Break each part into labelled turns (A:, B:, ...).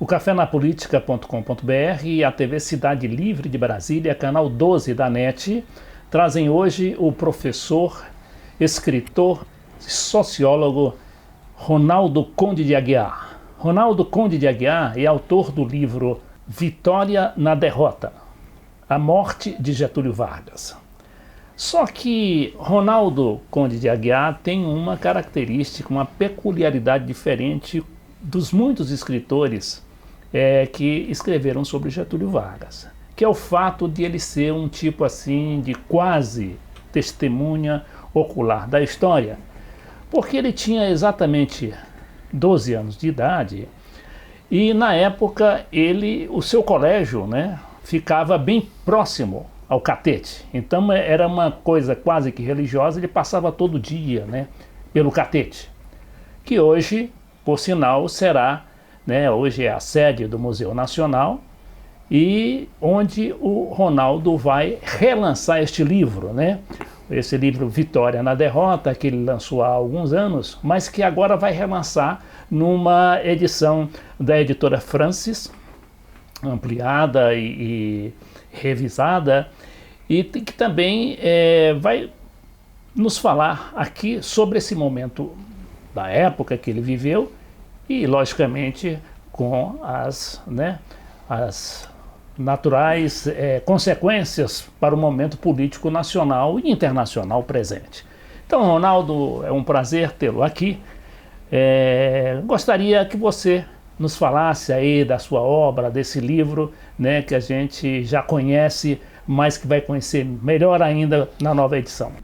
A: O cafenapolitica.com.br e a TV Cidade Livre de Brasília, canal 12 da NET, trazem hoje o professor, escritor, sociólogo Ronaldo Conde de Aguiar. Ronaldo Conde de Aguiar é autor do livro Vitória na Derrota, a morte de Getúlio Vargas. Só que Ronaldo Conde de Aguiar tem uma característica, uma peculiaridade diferente dos muitos escritores que escreveram sobre Getúlio Vargas, que é o fato de ele ser um tipo assim de quase testemunha ocular da história, porque ele tinha exatamente 12 anos de idade e na época o seu colégio, ficava bem próximo ao catete, então era uma coisa quase que religiosa, ele passava todo dia pelo catete, que hoje, por sinal, será, hoje é a sede do Museu Nacional, e onde o Ronaldo vai relançar este livro, esse livro Vitória na Derrota, que ele lançou há alguns anos, mas que agora vai relançar numa edição da editora Francis, ampliada e revisada, e que também vai nos falar aqui sobre esse momento da época que ele viveu e, logicamente, com as naturais consequências para o momento político nacional e internacional presente. Então, Ronaldo, é um prazer tê-lo aqui. Gostaria que você nos falasse aí da sua obra, desse livro, que a gente já conhece, mas que vai conhecer melhor ainda na nova edição.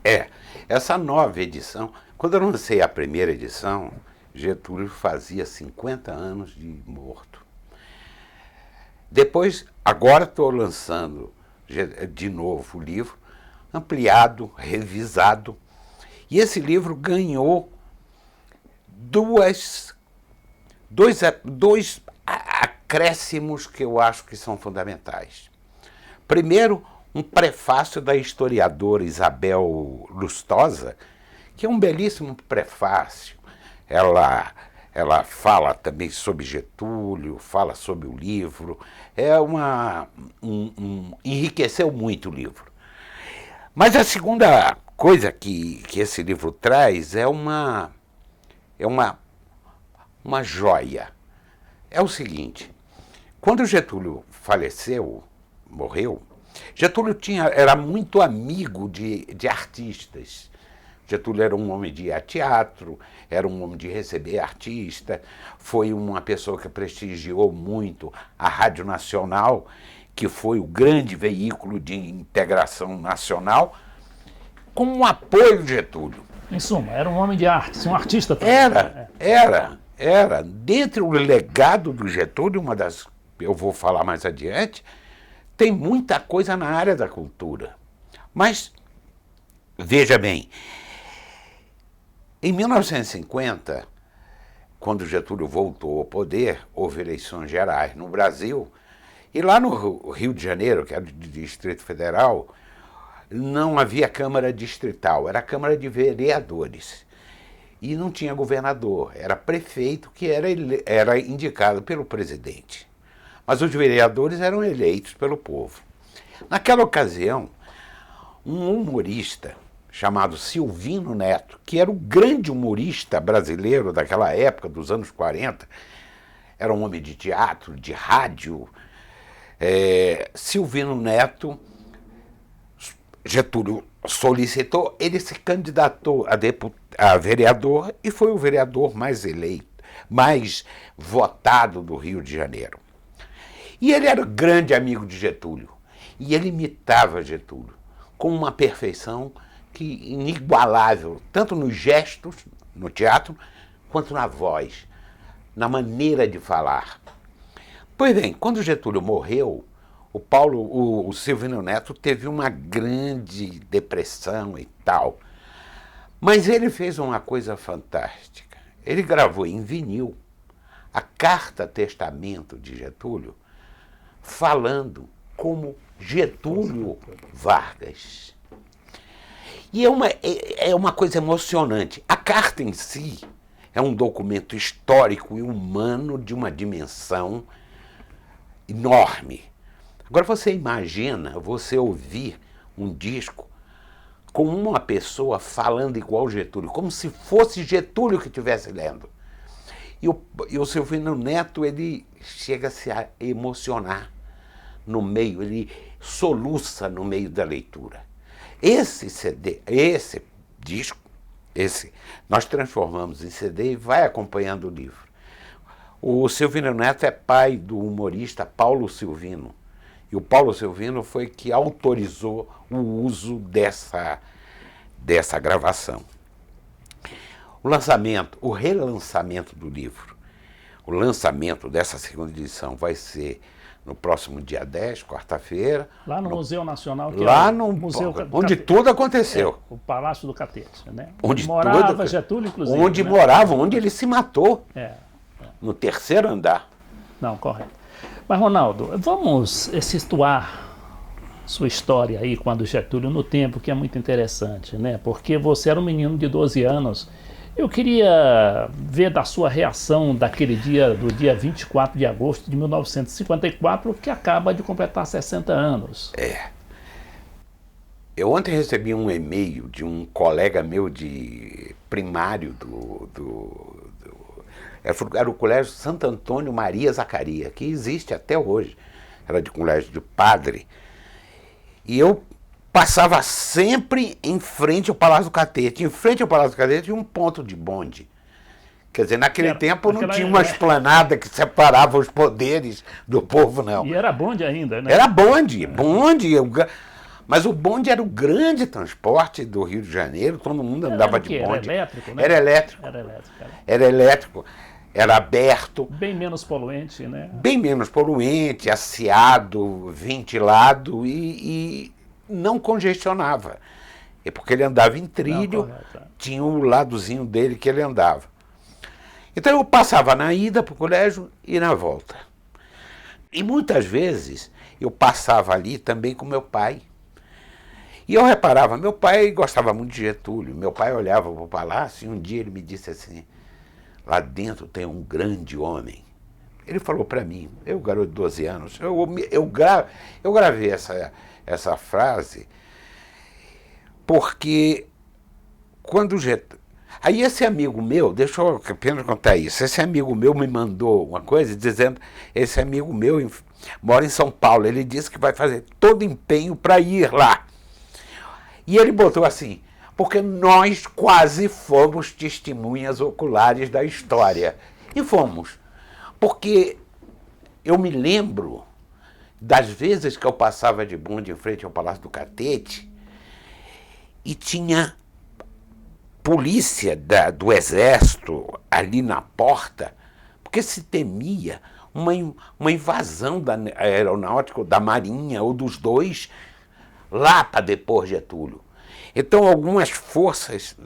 B: Essa nova edição, quando eu lancei a primeira edição, Getúlio fazia 50 anos de morto. Depois, agora estou lançando de novo o livro, ampliado, revisado, e esse livro ganhou dois acréscimos que eu acho que são fundamentais. Primeiro, um prefácio da historiadora Isabel Lustosa, que é um belíssimo prefácio. Ela fala também sobre Getúlio, fala sobre o livro. Enriqueceu muito o livro. Mas a segunda coisa que esse livro traz é uma joia. É o seguinte: quando Getúlio morreu, Getúlio era muito amigo de artistas. Getúlio era um homem de ir a teatro, era um homem de receber artista, foi uma pessoa que prestigiou muito a Rádio Nacional, que foi o grande veículo de integração nacional, com o apoio de Getúlio.
A: Em suma, era um homem de arte, um artista também.
B: Era. Dentre o legado do Getúlio, eu vou falar mais adiante, tem muita coisa na área da cultura. Mas, veja bem, em 1950, quando Getúlio voltou ao poder, houve eleições gerais no Brasil, e lá no Rio de Janeiro, que era do Distrito Federal, não havia Câmara Distrital, era a Câmara de Vereadores. E não tinha governador, era prefeito que era indicado pelo presidente. Mas os vereadores eram eleitos pelo povo. Naquela ocasião, um humorista chamado Silvino Neto, que era o grande humorista brasileiro daquela época, dos anos 40, era um homem de teatro, de rádio. Silvino Neto, Getúlio solicitou, ele se candidatou a vereador e foi o vereador mais votado do Rio de Janeiro. E ele era grande amigo de Getúlio, e ele imitava Getúlio com uma perfeição inigualável, tanto nos gestos, no teatro, quanto na voz, na maneira de falar. Pois bem, quando Getúlio morreu, o Silvino Neto teve uma grande depressão e tal. Mas ele fez uma coisa fantástica. Ele gravou em vinil a carta testamento de Getúlio, falando como Getúlio Vargas. E é uma coisa emocionante. A carta em si é um documento histórico e humano de uma dimensão enorme. Agora você imagina você ouvir um disco com uma pessoa falando igual Getúlio, como se fosse Getúlio que estivesse lendo. E o Silvino Neto, ele chega a se emocionar no meio, ele soluça no meio da leitura. Esse CD, esse disco, nós transformamos em CD e vai acompanhando o livro. O Silvino Neto é pai do humorista Paulo Silvino. E o Paulo Silvino foi que autorizou o uso dessa gravação. O relançamento do livro, o lançamento dessa segunda edição vai ser no próximo dia 10, quarta-feira.
A: Lá no Museu Nacional, que
B: lá
A: é o
B: no
A: Museu
B: onde tudo aconteceu.
A: O Palácio do Catete, né?
B: Onde
A: morava Getúlio, inclusive.
B: Onde
A: né?
B: morava, onde ele se matou.
A: É.
B: No terceiro andar.
A: Não, correto. Mas, Ronaldo, vamos situar sua história aí com a do Getúlio no tempo, que é muito interessante, né? Porque você era um menino de 12 anos. Eu queria ver da sua reação daquele dia, do dia 24 de agosto de 1954, que acaba de completar 60 anos.
B: Eu ontem recebi um e-mail de um colega meu de primário era o Colégio Santo Antônio Maria Zacaria, que existe até hoje. Era de colégio de padre. E eu passava sempre em frente ao Palácio do Catete. Em frente ao Palácio do Catete tinha um ponto de bonde. Quer dizer, naquele tempo não tinha uma esplanada que separava os poderes do povo, não.
A: E era bonde ainda, né?
B: Era bonde. Mas o bonde era o grande transporte do Rio de Janeiro, todo mundo andava de bonde.
A: Era elétrico, né?
B: Era elétrico. Era elétrico. Era aberto.
A: Bem menos poluente, né?
B: Bem menos poluente, asseado, ventilado e não congestionava. É porque ele andava em trilho, tinha um ladozinho dele que ele andava. Então eu passava na ida para o colégio e na volta. E muitas vezes eu passava ali também com meu pai. E eu reparava, meu pai gostava muito de Getúlio. Meu pai olhava para o palácio e um dia ele me disse assim: lá dentro tem um grande homem. Ele falou para mim, eu garoto de 12 anos, eu gravei essa frase porque quando aí esse amigo meu, deixa eu apenas contar isso, esse amigo meu me mandou uma coisa dizendo, esse amigo meu mora em São Paulo, ele disse que vai fazer todo empenho para ir lá. E ele botou assim, porque nós quase fomos testemunhas oculares da história. E fomos. Porque eu me lembro das vezes que eu passava de bonde em frente ao Palácio do Catete e tinha polícia do Exército ali na porta, porque se temia uma invasão da aeronáutica, da Marinha ou dos dois, lá para depor Getúlio. Então, algumas forças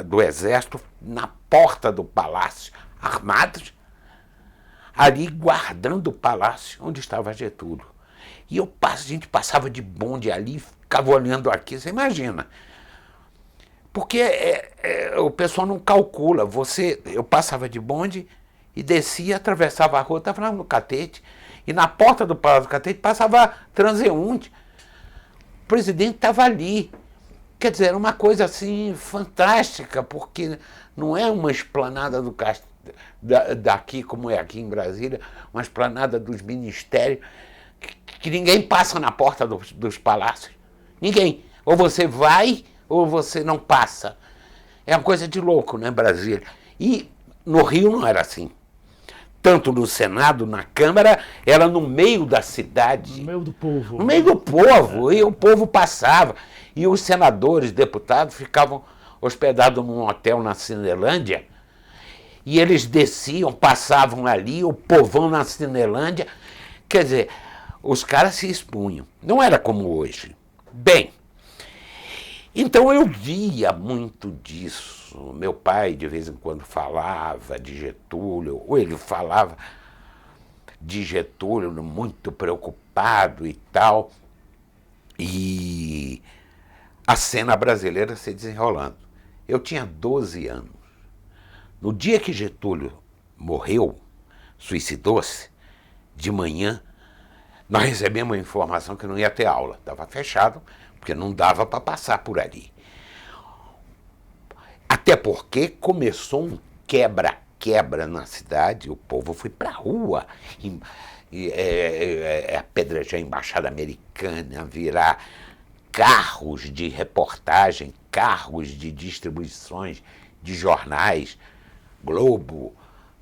B: do Exército na porta do palácio, armados, ali guardando o palácio onde estava Getúlio. E a gente passava de bonde ali, ficava olhando aqui, você imagina. Porque o pessoal não calcula. Eu passava de bonde e descia, atravessava a rua, estava lá no Catete, e na porta do Palácio do Catete passava transeunte. O presidente estava ali. Quer dizer, era uma coisa assim fantástica, porque não é uma esplanada daqui, como é aqui em Brasília, uma esplanada dos ministérios, que ninguém passa na porta dos palácios. Ninguém. Ou você vai, ou você não passa. É uma coisa de louco, né, Brasília? E no Rio não era assim. Tanto no Senado, na Câmara, era no meio da cidade.
A: No meio do povo.
B: No meio do povo. E o povo passava. E os senadores, deputados, ficavam hospedados num hotel na Cinelândia. E eles desciam, passavam ali, o povão na Cinelândia. Quer dizer, os caras se expunham. Não era como hoje. Bem, então eu via muito disso. Meu pai, de vez em quando, falava de Getúlio, ou ele falava de Getúlio muito preocupado e tal. E a cena brasileira se desenrolando. Eu tinha 12 anos. No dia que Getúlio morreu, suicidou-se, de manhã, nós recebemos a informação que não ia ter aula. Estava fechado, porque não dava para passar por ali. Até porque começou um quebra-quebra na cidade, o povo foi para a rua, apedrejar a embaixada americana, virar carros de reportagem, carros de distribuições de jornais, Globo,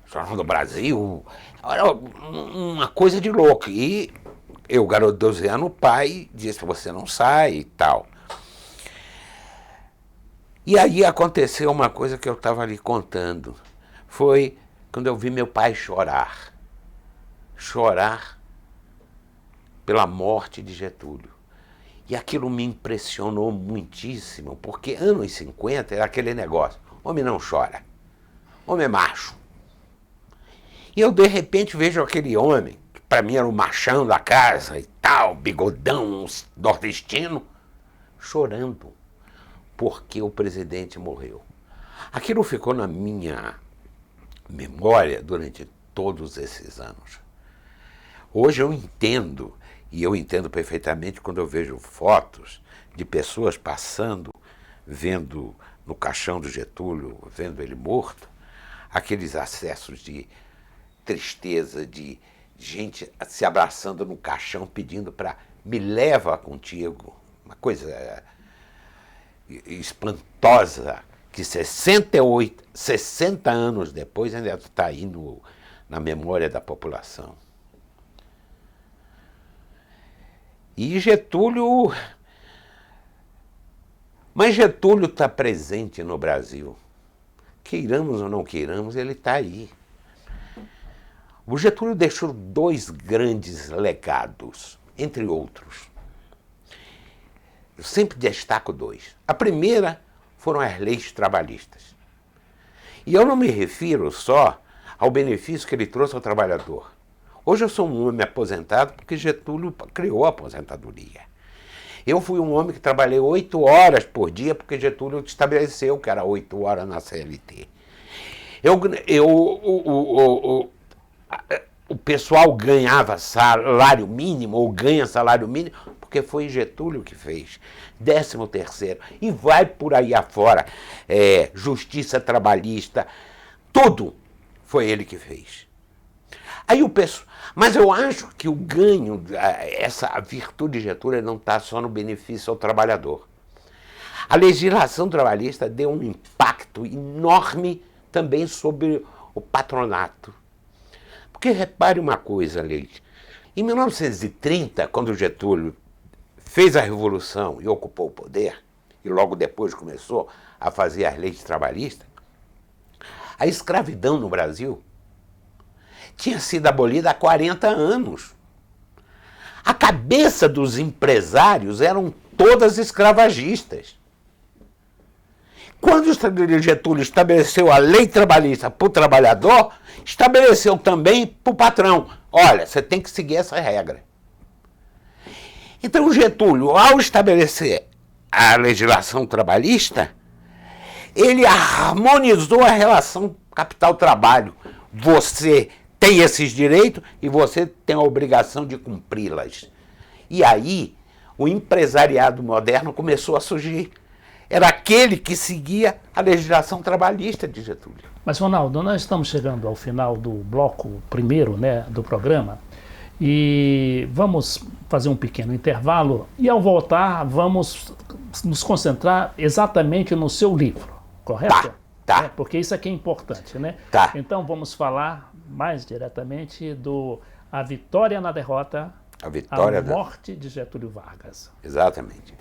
B: Jornal do Brasil, era uma coisa de louco. E eu, garoto de 12 anos, o pai disse, você não sai e tal. E aí aconteceu uma coisa que eu estava ali contando. Foi quando eu vi meu pai chorar. Chorar pela morte de Getúlio. E aquilo me impressionou muitíssimo, porque anos 50 era aquele negócio, homem não chora, homem é macho. E eu, de repente, vejo aquele homem, que para mim era o machão da casa e tal, bigodão, nordestino, chorando, porque o presidente morreu. Aquilo ficou na minha memória durante todos esses anos. Hoje eu entendo, e eu entendo perfeitamente quando eu vejo fotos de pessoas passando, vendo no caixão do Getúlio, vendo ele morto, aqueles acessos de tristeza, de gente se abraçando no caixão, pedindo para me leva contigo. Uma coisa espantosa, que 60 anos depois ainda está aí na memória da população. E Getúlio... Mas Getúlio está presente no Brasil. Queiramos ou não queiramos, ele está aí. O Getúlio deixou 2 grandes legados, entre outros. Eu sempre destaco 2. A primeira foram as leis trabalhistas. E eu não me refiro só ao benefício que ele trouxe ao trabalhador. Hoje eu sou um homem aposentado porque Getúlio criou a aposentadoria. Eu fui um homem que trabalhei 8 horas por dia porque Getúlio estabeleceu que era 8 horas na CLT. O pessoal ganhava salário mínimo ou ganha salário mínimo porque foi Getúlio que fez. 13º. E vai por aí afora. Justiça trabalhista. Tudo foi ele que fez. Aí o pessoal... Mas eu acho que o ganho, essa virtude de Getúlio não está só no benefício ao trabalhador. A legislação trabalhista deu um impacto enorme também sobre o patronato. Porque repare uma coisa, Leite. Em 1930, quando Getúlio fez a Revolução e ocupou o poder, e logo depois começou a fazer as leis trabalhistas, a escravidão no Brasil tinha sido abolida há 40 anos. A cabeça dos empresários eram todas escravagistas. Quando o Getúlio estabeleceu a lei trabalhista para o trabalhador, estabeleceu também para o patrão. Olha, você tem que seguir essa regra. Então o Getúlio, ao estabelecer a legislação trabalhista, ele harmonizou a relação capital-trabalho. Você tem esses direitos e você tem a obrigação de cumpri-las. E aí, o empresariado moderno começou a surgir. Era aquele que seguia a legislação trabalhista de Getúlio.
A: Mas, Ronaldo, nós estamos chegando ao final do bloco primeiro, né, do programa, e vamos fazer um pequeno intervalo, e ao voltar vamos nos concentrar exatamente no seu livro, correto?
B: Tá.
A: Porque isso aqui é importante, né?
B: Tá.
A: Então vamos falar mais diretamente do A Vitória na Derrota, a Morte de Getúlio Vargas.
B: Exatamente.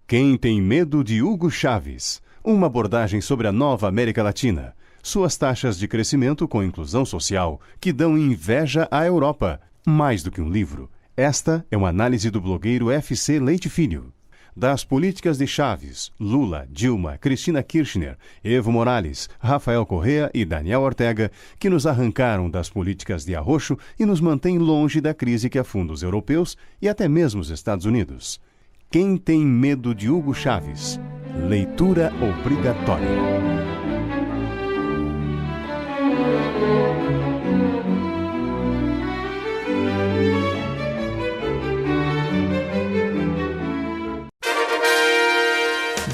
C: Quem tem medo de Hugo Chávez? Uma abordagem sobre a nova América Latina. Suas taxas de crescimento com inclusão social que dão inveja à Europa. Mais do que um livro, esta é uma análise do blogueiro FC Leite Filho. Das políticas de Chávez, Lula, Dilma, Cristina Kirchner, Evo Morales, Rafael Correa e Daniel Ortega, que nos arrancaram das políticas de arroxo e nos mantêm longe da crise que afunda os europeus e até mesmo os Estados Unidos. Quem tem medo de Hugo Chávez? Leitura obrigatória.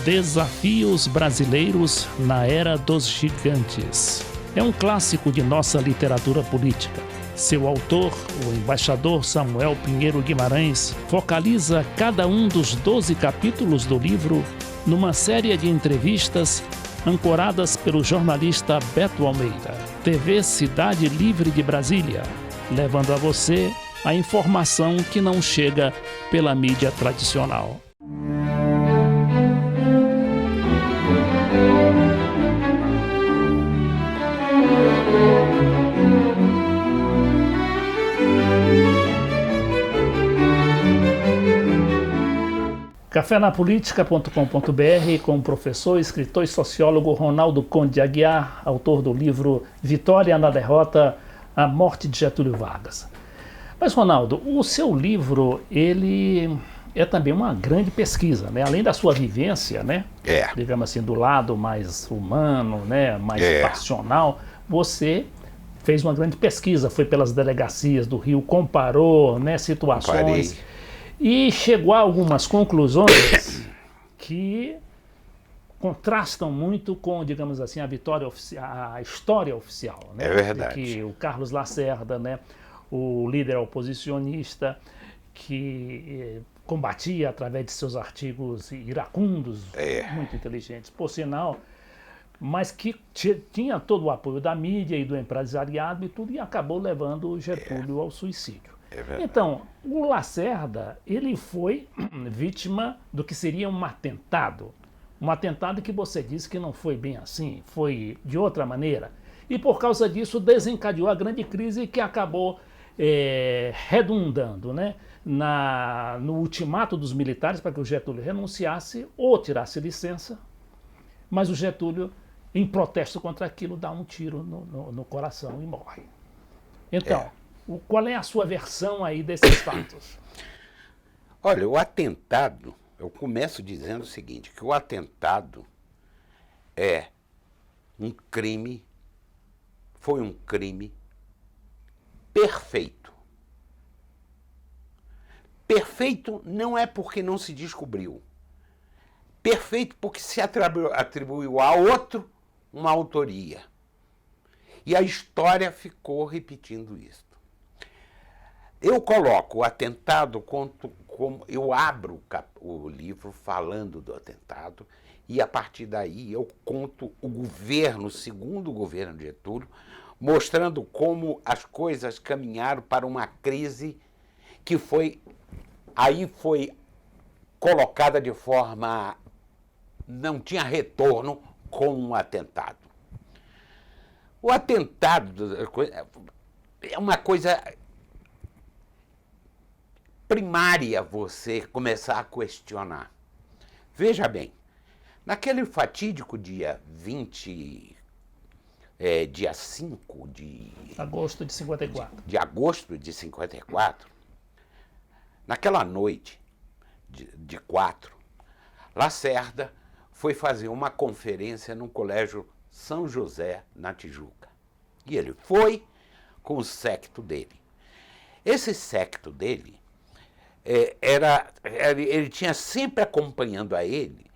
A: Desafios Brasileiros na Era dos Gigantes. É um clássico de nossa literatura política. Seu autor, o embaixador Samuel Pinheiro Guimarães, focaliza cada um dos 12 capítulos do livro numa série de entrevistas ancoradas pelo jornalista Beto Almeida. TV Cidade Livre de Brasília, levando a você a informação que não chega pela mídia tradicional. Cafénapolitica.com.br com o professor, escritor e sociólogo Ronaldo Conde Aguiar, autor do livro Vitória na Derrota, a Morte de Getúlio Vargas. Mas, Ronaldo, o seu livro, ele é também uma grande pesquisa, né? Além da sua vivência, né? Digamos assim, do lado mais humano, né? Mais passional, você fez uma grande pesquisa, foi pelas delegacias do Rio, comparou, né, situações e chegou a algumas conclusões que contrastam muito com, digamos assim, a história oficial, né?
B: É verdade.
A: De que o Carlos Lacerda, né, o líder oposicionista, que combatia através de seus artigos iracundos, muito inteligentes, por sinal, mas que tinha todo o apoio da mídia e do empresariado e tudo, e acabou levando o Getúlio ao suicídio. Então, o Lacerda, ele foi vítima do que seria um atentado que você disse que não foi bem assim, foi de outra maneira, e por causa disso desencadeou a grande crise que acabou redundando, né, no ultimato dos militares para que o Getúlio renunciasse ou tirasse licença, mas o Getúlio, em protesto contra aquilo, dá um tiro no coração e morre. Então, qual é a sua versão aí desses fatos?
B: Olha, o atentado, eu começo dizendo o seguinte, que o atentado foi um crime perfeito. Perfeito não é porque não se descobriu. Perfeito porque se atribuiu a outro uma autoria. E a história ficou repetindo isso. Eu coloco o atentado como eu abro o livro falando do atentado e a partir daí eu conto o governo, o segundo governo de Getúlio, mostrando como as coisas caminharam para uma crise que foi colocada de forma... não tinha retorno com um atentado. O atentado é uma coisa primária você começar a questionar. Veja bem, naquele fatídico dia 5 de...
A: agosto de 54.
B: De agosto de 54, naquela noite de 4, Lacerda foi fazer uma conferência no Colégio São José, na Tijuca. E ele foi com o séquito dele. Esse séquito dele, ele tinha sempre acompanhando a ele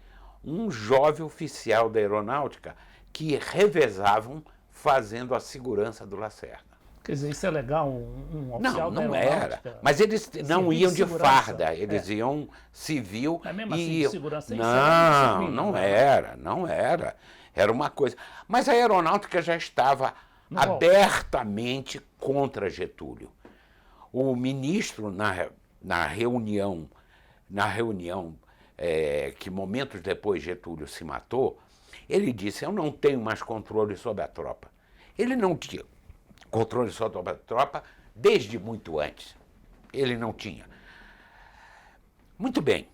B: um jovem oficial da aeronáutica que revezavam fazendo a segurança do Lacerda.
A: Quer dizer, isso é legal, um oficial da
B: não
A: aeronáutica?
B: era. Mas eles não iam de farda, eles
A: é.
B: iam civil.
A: Mas mesmo assim, de segurança,
B: não era. Era uma coisa. Mas a aeronáutica já estava abertamente contra Getúlio. O ministro, na reunião que momentos depois Getúlio se matou, ele disse: eu não tenho mais controle sobre a tropa. Ele não tinha controle sobre a tropa desde muito antes. Ele não tinha. Muito bem.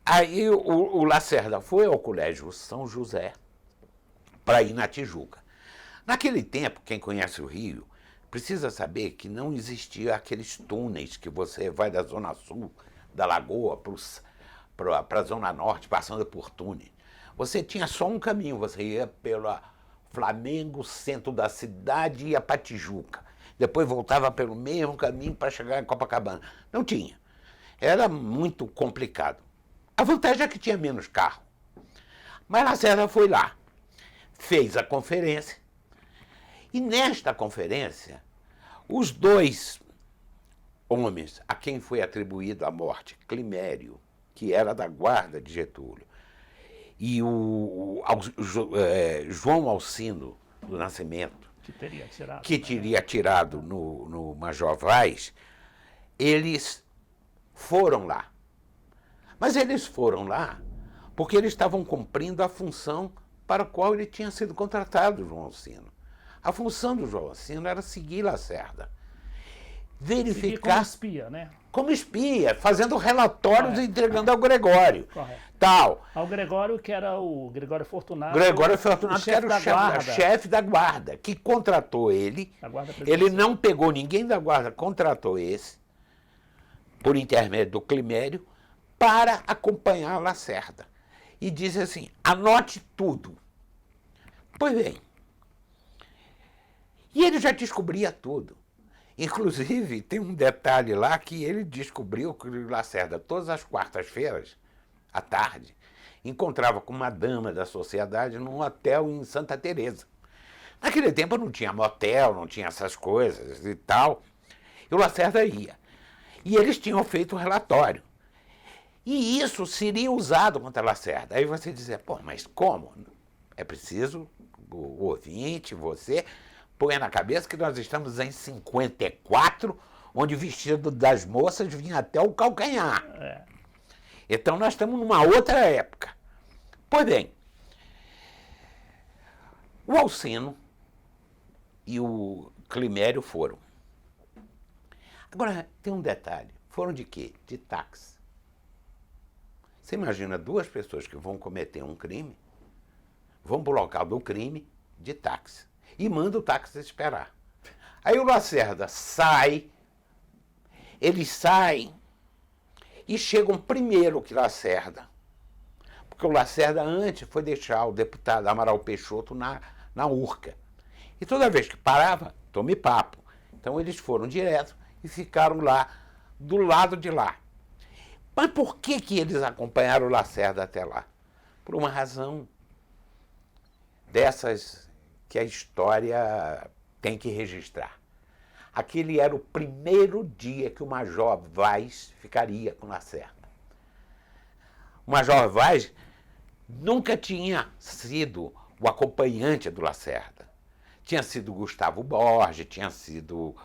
B: Aí o Lacerda foi ao Colégio São José para ir na Tijuca. Naquele tempo, quem conhece o Rio precisa saber que não existia aqueles túneis que você vai da zona sul da Lagoa para a zona norte, passando por túnel. Você tinha só um caminho, você ia pela Flamengo, centro da cidade, e ia para Tijuca. Depois voltava pelo mesmo caminho para chegar em Copacabana. Não tinha. Era muito complicado. A vantagem é que tinha menos carro. Mas Lacerda foi lá, fez a conferência, e nesta conferência, os dois homens a quem foi atribuída a morte, Climério, que era da guarda de Getúlio, e João Alcino do Nascimento, que teria atirado no Major Vaz, eles foram lá. Mas eles foram lá porque eles estavam cumprindo a função para a qual ele tinha sido contratado, João Alcino. A função do João Alcino era seguir Lacerda. Verificar. Seguir como
A: espia, né?
B: Como espia, fazendo relatórios e entregando ao Gregório.
A: Correto.
B: Tal.
A: Ao Gregório, que era o Gregório Fortunato.
B: Gregório Fortunato, que era o chefe da guarda, que contratou ele. Ele não pegou ninguém da guarda, contratou esse, por intermédio do Climério, para acompanhar Lacerda. E disse assim, anote tudo. Pois bem. E ele já descobria tudo. Inclusive, tem um detalhe lá que ele descobriu que o Lacerda, todas as quartas-feiras, à tarde, encontrava com uma dama da sociedade num hotel em Santa Teresa. Naquele tempo não tinha motel, não tinha essas coisas e tal. E o Lacerda ia. E eles tinham feito o relatório. E isso seria usado contra Lacerda. Aí você dizia, pô, mas como? É preciso o ouvinte, você, põe na cabeça que nós estamos em 54, onde o vestido das moças vinha até o calcanhar. Então nós estamos numa outra época. Pois bem, o Alcino e o Climério foram. Agora, tem um detalhe. Foram de quê? De táxi. Você imagina duas pessoas que vão cometer um crime, vão para o local do crime de táxi e manda o táxi esperar. Aí o Lacerda sai, eles saem e chegam primeiro que Lacerda. Porque o Lacerda antes foi deixar o deputado Amaral Peixoto na Urca. E toda vez que parava, tome papo. Então eles foram direto e ficaram lá, do lado de lá. Mas por que eles acompanharam o Lacerda até lá? Por uma razão dessas que a história tem que registrar. Aquele era o primeiro dia que o Major Vaz ficaria com Lacerda. O Major Vaz nunca tinha sido o acompanhante do Lacerda. Tinha sido Gustavo Borges, tinha sido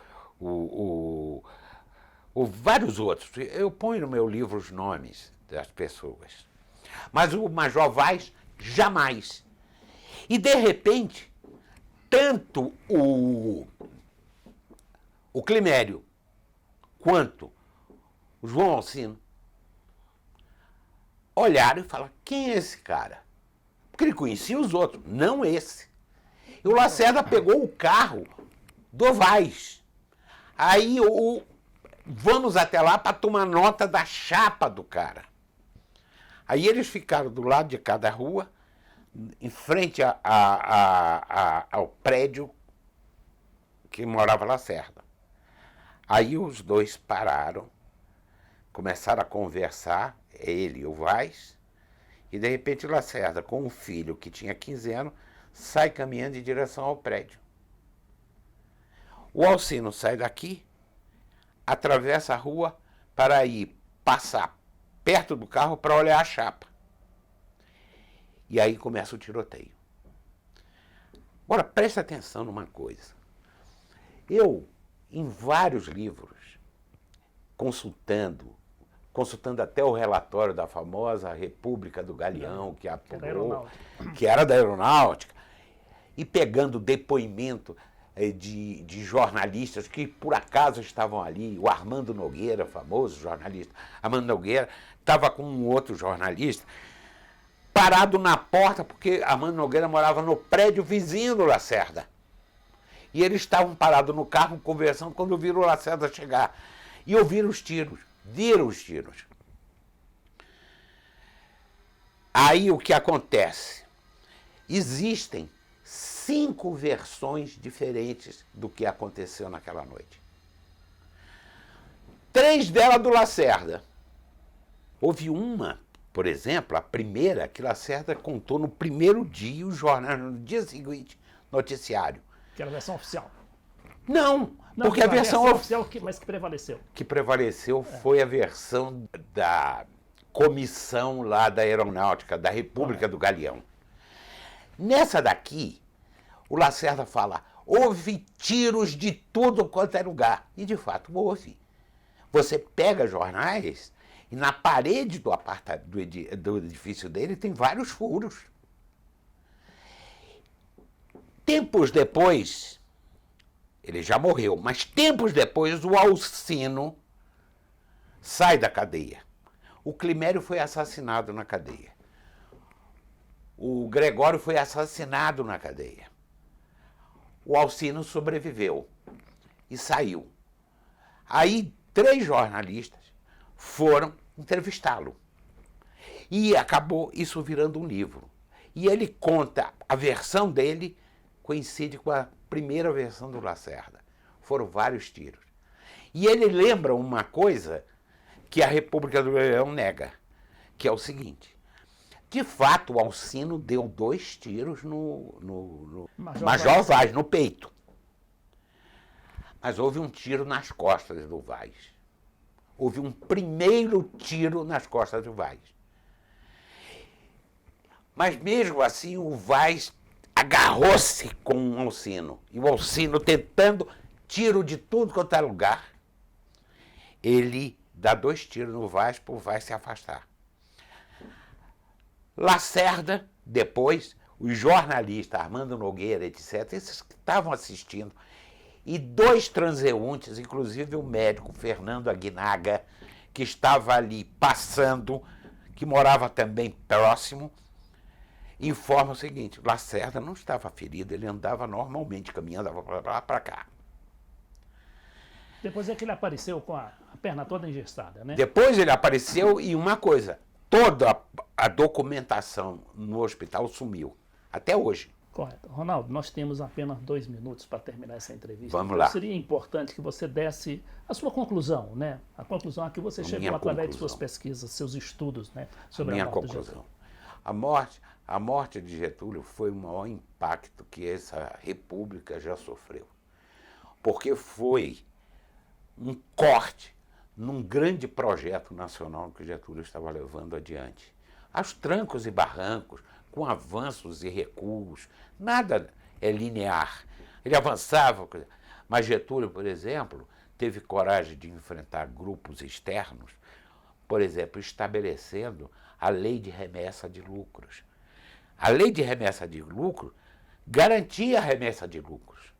B: vários outros. Eu ponho no meu livro os nomes das pessoas. Mas o Major Vaz, jamais. E, de repente, tanto o Climério quanto o João Alcino olharam e falaram, quem é esse cara? Porque ele conhecia os outros, não esse. E o Lacerda pegou o carro do Vaz. Aí vamos até lá para tomar nota da chapa do cara. Aí eles ficaram do lado de cada rua, em frente ao prédio que morava Lacerda. Aí os dois pararam, começaram a conversar, ele e o Vaz, e de repente Lacerda, com um filho que tinha 15 anos, sai caminhando em direção ao prédio. O Alcino sai daqui, atravessa a rua para ir passar perto do carro para olhar a chapa. E aí começa o tiroteio. Agora, preste atenção numa coisa. Eu, em vários livros, consultando até o relatório da famosa República do Galeão, que apurou, que era da Aeronáutica, e pegando depoimento de jornalistas que por acaso estavam ali, o Armando Nogueira, famoso jornalista, Armando Nogueira estava com um outro jornalista, parado na porta, porque Armando Nogueira morava no prédio vizinho do Lacerda. E eles estavam parados no carro conversando quando viram o Lacerda chegar. E ouviram os tiros, viram os tiros. Aí o que acontece? Existem 5 versões diferentes do que aconteceu naquela noite. 3 delas do Lacerda. Houve uma por exemplo, a primeira que Lacerda contou no primeiro dia, o jornal no dia seguinte, noticiário.
A: Que era a versão oficial.
B: Não,
A: Não,
B: porque a versão
A: oficial, mas que prevaleceu.
B: que prevaleceu foi a versão da comissão lá da Aeronáutica, da República do Galeão. Nessa daqui, o Lacerda fala, houve tiros de tudo quanto é lugar. E de fato houve. Você pega jornais e na parede do edifício dele tem vários furos. Tempos depois, ele já morreu, mas tempos depois o Alcino sai da cadeia. O Climério foi assassinado na cadeia. O Gregório foi assassinado na cadeia. O Alcino sobreviveu e saiu. Aí 3 jornalistas foram entrevistá-lo. E acabou isso virando um livro. E ele conta, a versão dele coincide com a primeira versão do Lacerda. Foram vários tiros. E ele lembra uma coisa que a República do Galeão nega, que é o seguinte. De fato, o Alcino deu 2 tiros no Major Vaz, no peito. Mas houve um tiro nas costas do Vaz. Houve um primeiro tiro nas costas do Vaz. Mas mesmo assim, o Vaz agarrou-se com o Alcino. E o Alcino, tentando tiro de tudo quanto é lugar, ele dá 2 tiros no Vaz para o Vaz se afastar. Lacerda, depois, os jornalistas, Armando Nogueira, etc., esses que estavam assistindo, e 2 transeuntes, inclusive o médico Fernando Aguinaga, que estava ali passando, que morava também próximo, informa o seguinte, Lacerda não estava ferido, ele andava normalmente, caminhando para lá para cá.
A: Depois é que ele apareceu com a perna toda engessada, né?
B: Depois ele apareceu e uma coisa, toda a documentação no hospital sumiu, até hoje.
A: Correto. Ronaldo, nós temos apenas 2 minutos para terminar essa entrevista.
B: Vamos lá.
A: Seria importante que você desse a sua conclusão, né? A conclusão a que você chegou através de suas pesquisas, seus estudos, né? Sobre a morte de Getúlio.
B: A morte de Getúlio foi o maior impacto que essa república já sofreu. Porque foi um corte num grande projeto nacional que Getúlio estava levando adiante. Aos trancos e barrancos, com avanços e recuos, nada é linear. Ele avançava, mas Getúlio, por exemplo, teve coragem de enfrentar grupos externos, por exemplo, estabelecendo a lei de remessa de lucros. A lei de remessa de lucros garantia a remessa de lucros,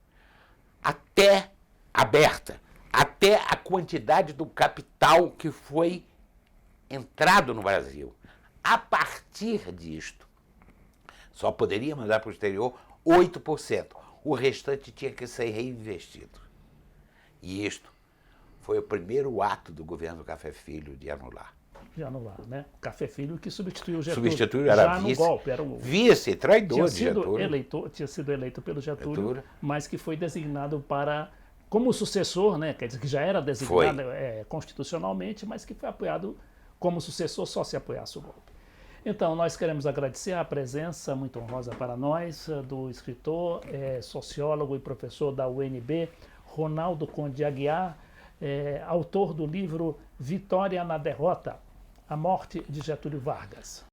B: até aberta, até a quantidade do capital que foi entrado no Brasil. A partir disto, só poderia mandar para o exterior 8%. O restante tinha que ser reinvestido. E isto foi o primeiro ato do governo Café Filho de anular.
A: De anular, né? Café Filho que substituiu o Getúlio.
B: Substituiu, era
A: já
B: vice,
A: no golpe. Era um
B: vice, traidor de Getúlio.
A: Tinha sido eleito pelo Getúlio, mas que foi designado para... como sucessor, né? Quer dizer, que já era designado constitucionalmente, mas que foi apoiado como sucessor só se apoiasse o golpe. Então, nós queremos agradecer a presença muito honrosa para nós do escritor, sociólogo e professor da UNB, Ronaldo Conde Aguiar, autor do livro Vitória na Derrota, a morte de Getúlio Vargas.